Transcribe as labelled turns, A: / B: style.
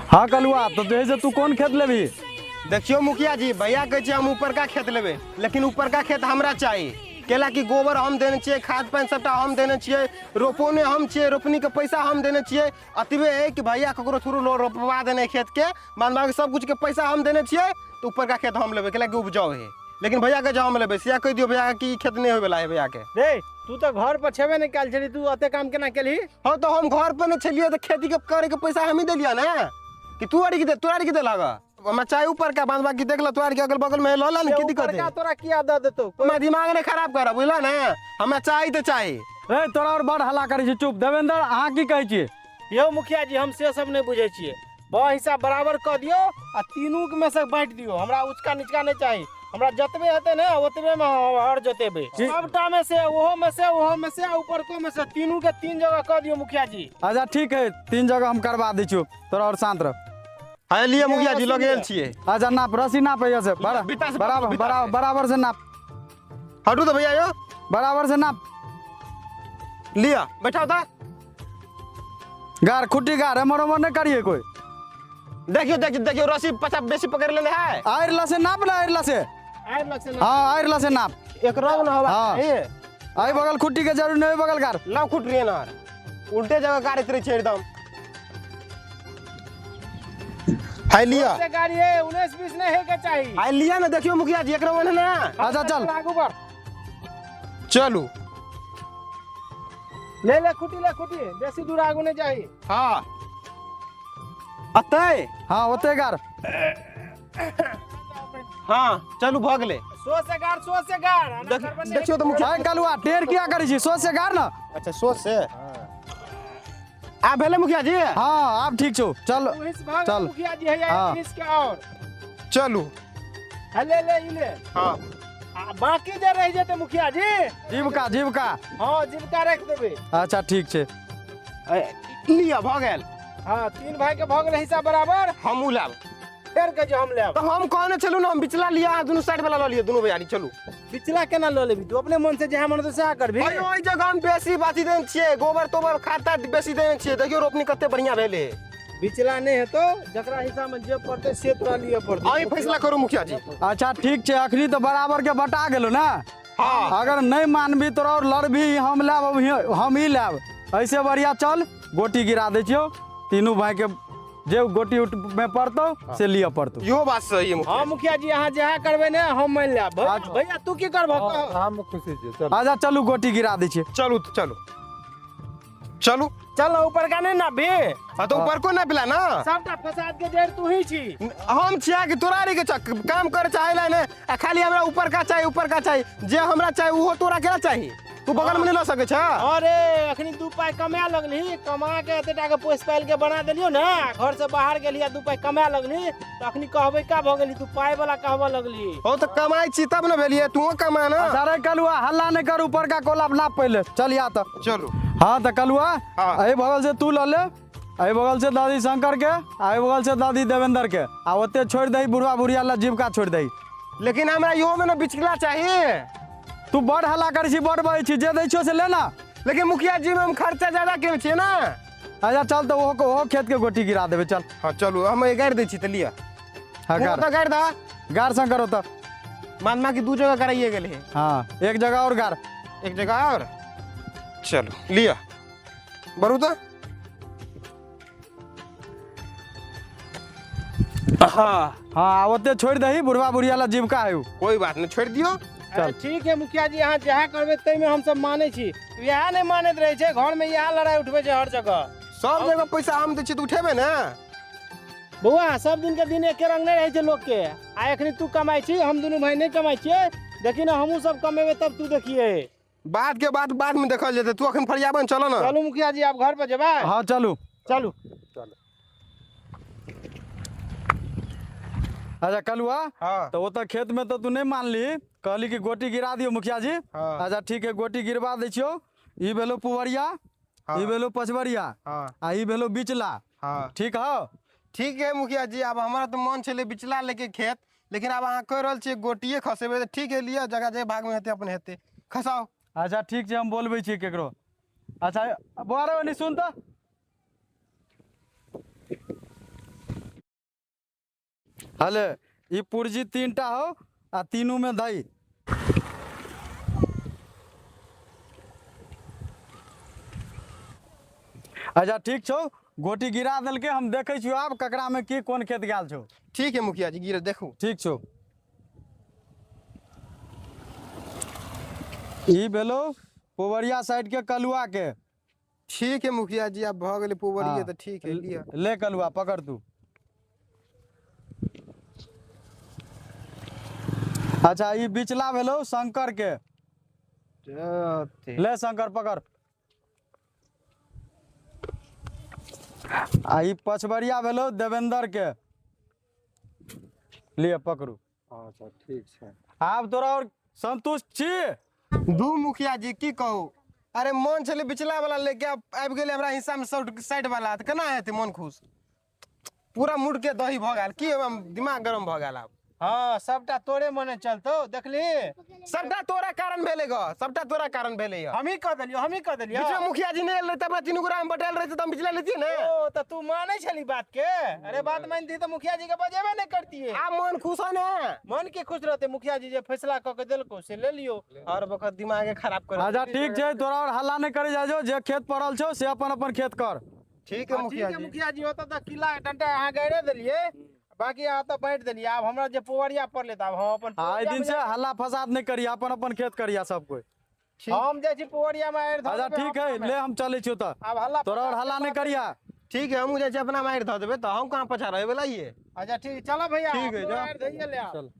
A: हाँ कलुआ तो जैसे तू कौन खेत लेबी?
B: देखियो मुखिया जी, भैया कहे हम ऊपर का खेत लेबे, लेकिन ऊपर का खेत हमरा चाहिए। केला की गोबर हम देने चाहिए, खाद पानी सबटा हम देने चाहिए, रोपने हम चाहिए, रोपनी के पैसा हम देने चाहिए। अतबे है कि भैया ककरो थ्रू रोपवा देने खेत के, बाद बाकी सब कुछ के पैसा हम देने चाहिए, तो ऊपर का खेत हम लेबे केला की उपजाऊ है। लेकिन भैया के हम लेबे सिया कह दियो भैया की खेत नहीं होवे ला है भैया के।
C: रे तू तो घर पर छेबे नहीं कल छली, तू अते काम केना केलही?
B: हाँ तो हम घर पर नहीं छलिए तो खेती के करे के पैसा हम ही दिलिया ना, कि तू आरी के तोरा के दे लागा। मैं चाहे ऊपर का बांध बाकी देख लो, तोरा के अगल बगल में लो ला की दिक्कत है?
C: तोरा की आदत देतो
B: मैं दिमाग ने खराब करा बुझला ना, हमें चाहिए तो चाहिए।
A: ए तोरा और बड़ हल्ला करै छी, चुप। देवेंद्र अहाँ की कहै छियै?
C: यो मुखिया जी हम से सब नहीं बुझे छिए, बा हिसाब बराबर क दियो आ तीनों में से बांट दियो। हमरा उचका निचका नहीं चाहिए, हमरा जतबे हेते ना ओतबे में हर जोतेबे। सबटा में से ओहो में से ऊपर को में से तीनों के तीन जगह क दियो मुखिया जी।
A: अच्छा ठीक है, 3 जगह हम करवा दै छियो, तोरा और शांत रह।
B: हाँ लिए मुखिया जी लगे छिए।
A: अच्छा नाप, रस्सी नाप है से बराबर से नाप।
B: हटू तो भैया यो
A: बराबर से नाप।
B: लिया बैठा था
A: गार खुट्टी गार हमर हमर नहीं करिए कोई।
B: देखियो देखियो देखियो रस्सी पचा बेसी पकड़ लेले है।
A: आयरला से नाप ना, आयरला से। हाँ आयरला से नाप।
B: एक रंग ना हवा
A: हाँ।
B: ये
A: आई बगल खुट्टी के जरूर नहीं, बगल गार
B: लाव खुट रही है ना, उल्टे जगह गाड़ी तेरे छेड़ दम। हाय लिया
C: से गाड़ी है 19-20 नहीं है के चाहिए।
B: हाय लिया ना, देखियो मुखिया जी एकरा मन ना।
A: अच्छा चल
C: आगू बढ़,
B: चलू
C: ले खुटी बेसी दूर आगू नहीं चाहिए।
B: हाँ अतै
A: हाँ होते गार।
B: हाँ चलू भाग ले।
C: सो से गाड़
B: देखियो तो मुखिया।
A: भाई कलुआ टेर किया करै छी? सोच से गार ना।
B: अच्छा सोच से आ भेले मुखिया जी।
A: हाँ आप ठीक छो, चल चल।
C: मुखिया जी है
A: हाँ।
C: इसके और
B: चलू
C: ले
B: हाँ
C: बाकी जे रह जेते मुखिया जी।
A: जीविका
C: हाँ जीविका रख देबे।
A: अच्छा ठीक छे।
B: लिया भ गेल।
C: हाँ 3 भाई के भग रहे हिस्सा बराबर।
B: हम उलाब
C: फेर के जो हम लेब
B: तो हम कहने चलू ना, हम बिचला लिया दोनों साइड वाला लो लिया दोनों भैया चलू।
C: बिचला केना लो लेबी? तू अपने मन से जहां मन से सहा करबी।
B: भाई ओई जगह हम बेसी बाती देन छिए, गोबर तोबर खाता बेसी देन छिए। देखियो रोपनी कते बढ़िया भेले।
C: बिचला नहीं है तो जकरा हिस्सा में जे पड़ते से तोरा लिए पड़ते।
B: आई फैसला करू मुखिया जी।
A: अच्छा ठीक छे, अखनी तो बराबर के बटा गेलो ना।
B: हाँ
A: अगर नहीं मानबी तोरा और लड़बी हम लेब, हम ही लेब। ऐसे बढ़िया चल गोटी गिरा दे छियो, तीनों भाई के जे गोटी में पड़तो से लिया पड़तो।
B: यो बात सही है
C: हाँ मुखिया जी यहाँ जहाँ करबे ना हम मान लेब। भैया तू की करबो?
D: हम खुशी से चल।
A: आजा चलू गोटी गिरा दे छिए।
B: चलू तो चलू चलू।
C: चलो ऊपर का नहीं ना बे।
B: हाँ तो ऊपर को ना पिला ना,
C: सबटा फसाद के जड़ तू ही छी।
B: हम छिया कि तोरा रे के काम करे चाहेला ने, खाली हमरा ऊपर का चाहिए जे हमरा चाहिए वो तोरा केना चाहिए? तू बगल में नहीं ला सके छा।
C: अरे अखनी 2 पाई कमा लगली, कमा के एते टाके पोस पाइल के बना देलियो ना, घर से बाहर गेलिया 2 पाई कमा लगली तो अखनी कहबे का भ गेली? तू पाई वाला कहबा लगली।
B: हो तो कमाई छी तब न भेलिए, तू कमा ना।
A: अरे कलुआ हल्ला नहीं कर, ऊपर का कोला नाप पहले चल या तो।
B: चलू
A: हाँ तो कलुआ
B: हाँ।
A: अही बगल से तू ले, अही बगल से दादी शंकर के, अही बगल से दादी देवेंद्र के, आ ओते छोड़ दही बुढ़वा बुढ़िया ला जीविका छोड़ दही।
B: लेकिन हमरा यो में ना बिचला चाहिए।
A: तू बड़ हल्ला कर छी, बड़ बही छी, जे दै छियो से लेना।
B: लेकिन मुखिया जी में हम खर्चा ज्यादा के छिए ना।
A: अच्छा चल तो वो खेत के गोटी गिरा देबे चल।
B: हाँ चलू हम गाड़ दै छी त लिया।
A: हाँ
B: वो
A: गार
B: तो गाड़ दा
A: गार शंकर होता।
B: मानमा की 2 जगह कराइए गेले है,
A: हाँ एक जगह और गार।
B: एक जगह और। चलो लिया बरू तो। हाँ
A: हाँ ओते छोड़ दही, बुढ़वा बुढ़िया ला जीविका है।
B: कोई बात नहीं, छोड़ दियो।
C: चल ठीक है मुखिया जी, यहाँ जहाँ करबे तै में हम सब माने छी। यहाँ नहीं मानत रहे छे, घर में यहाँ लड़ाई उठबे छे हर जगह।
B: सब जगह पैसा हम दे छी तो उठेबे ना।
C: बउआ सब दिन के दिन एके रंग नहीं रहे छे लोग के। आ एखनी तू कमाई छी, हम दोनों भाई नहीं कमाई छिए। देखी ना हमहू सब कमेबे तब तू देखिए।
B: बात के बाद में देखल जेते। तू अखन फरियाबन चलो ना।
C: चलू मुखिया जी आप घर पर जेबा।
A: हाँ चलू
C: चलू
A: अच्छा कलुआ।
B: हाँ
A: तो वो तो खेत में तो तू नहीं मान ली, कहली कि गोटी गिरा दियो मुखिया जी।
B: हाँ।
A: अच्छा ठीक है गोटी गिरवा दे छियो। ई भेलो पुवरिया,
B: हाँ।
A: ई भेलो पचवरिया,
B: हाँ
A: आ ई भेलो बिचला।
B: हाँ
A: ठीक है।
B: ठीक है मुखिया जी, अब हमारा तो मन छे बिचला लेके खेत, लेकिन अब अहाँ कह रहल छियै गोटिए खसेबे। ठीक है लिया, जगह जे भाग में हेते अपन हेते खसाओ।
A: अच्छा ठीक है हम बोलबे छी केकरो। अच्छा बारे नहीं सुन तो हले ई पुर्जी 3टा हो आ तीनों में दही। अच्छा ठीक छौ, गोटी गिरा देल के हम देखे छियो आब ककरा में की कोन खेत गेल छौ।
B: ठीक है मुखिया जी, गिर देखू।
A: ठीक छौ, ई भेलो पोवरिया साइड के कलुआ के।
B: ठीक है मुखिया जी, अब भ गेलै पुवरिये
A: हाँ,
B: तो ठीक है, लिया।
A: ले कलुआ पकड़ तू। अच्छा ई बिचला भेलो शंकर के। ले शंकर पकड़। आ ई पछबरिया भेलो देवेंद्र के। लिए पकड़ू।
B: अच्छा ठीक है।
A: आब तोरा और संतुष्ट छी?
B: दू मुखिया जी की कहू, अरे मन छलै बिचला वाला लेके आबि गेलै हमरा हिस्सा में साइड वाला, तऽ केना हेतै मन खुश। पूरा मुड़ के दही भ गेल, की दिमाग गरम भ गेल। आब
C: हाँ सबटा तोरे मने चलतो, देखली
B: सबटा तोरा कारण भेलै ग, सबटा तोरा कारण भेलै य।
C: हम ही कह देलियो, हम ही कह देलियो।
B: बीच में मुखिया जी नहीं रहते, हमरा 3 गोरा में बटाल रहते तो हम बिचला लेतिए ना।
C: ओ तो तू माने छली बात के? अरे बात मानती तो मुखिया जी के बजेबे नहीं करती है।
B: आ मन खुश है ना,
C: मन के खुश रहते, मुखिया जी जे फैसला क के देलको से ले लियो।
B: और वक्त दिमाग खराब कर।
A: अच्छा ठीक छै, तोरा और हल्ला नहीं करे जाजो, जे खेत पड़ल छौ से अपन अपन खेत कर।
B: ठीक है मुखिया
C: ठीक है
B: जी।
C: मुखिया जी, होता तो किला डंडा अहाँ गैरे देलिए, बाकी यहाँ तो बैठ देलिए। अब हमरा जे पुवरिया पर लेता, अब हम अपन
A: आई
C: पुवरिया
A: दिन
C: में
A: से हल्ला फसाद नहीं करिया, अपन अपन खेत करिया सब कोई।
C: हम जे छी पुवरिया में आएर धऽ
A: अच्छा
C: देबै,
A: ठीक
C: हम
A: है,
C: अपना
A: ले
C: में।
A: हम चले छियो त।
C: अब हल्ला
A: तोरा और हल्ला नहीं करिया।
B: ठीक है, हम मुझे अपना मार धऽ देबै, तो हम कहाँ पछा रहे वाला ये।
C: अच्छा ठीक, चलो भैया
B: ठीक है,
C: अपनो
B: जाओ।
C: आएर धइए ले आओ।
A: चल।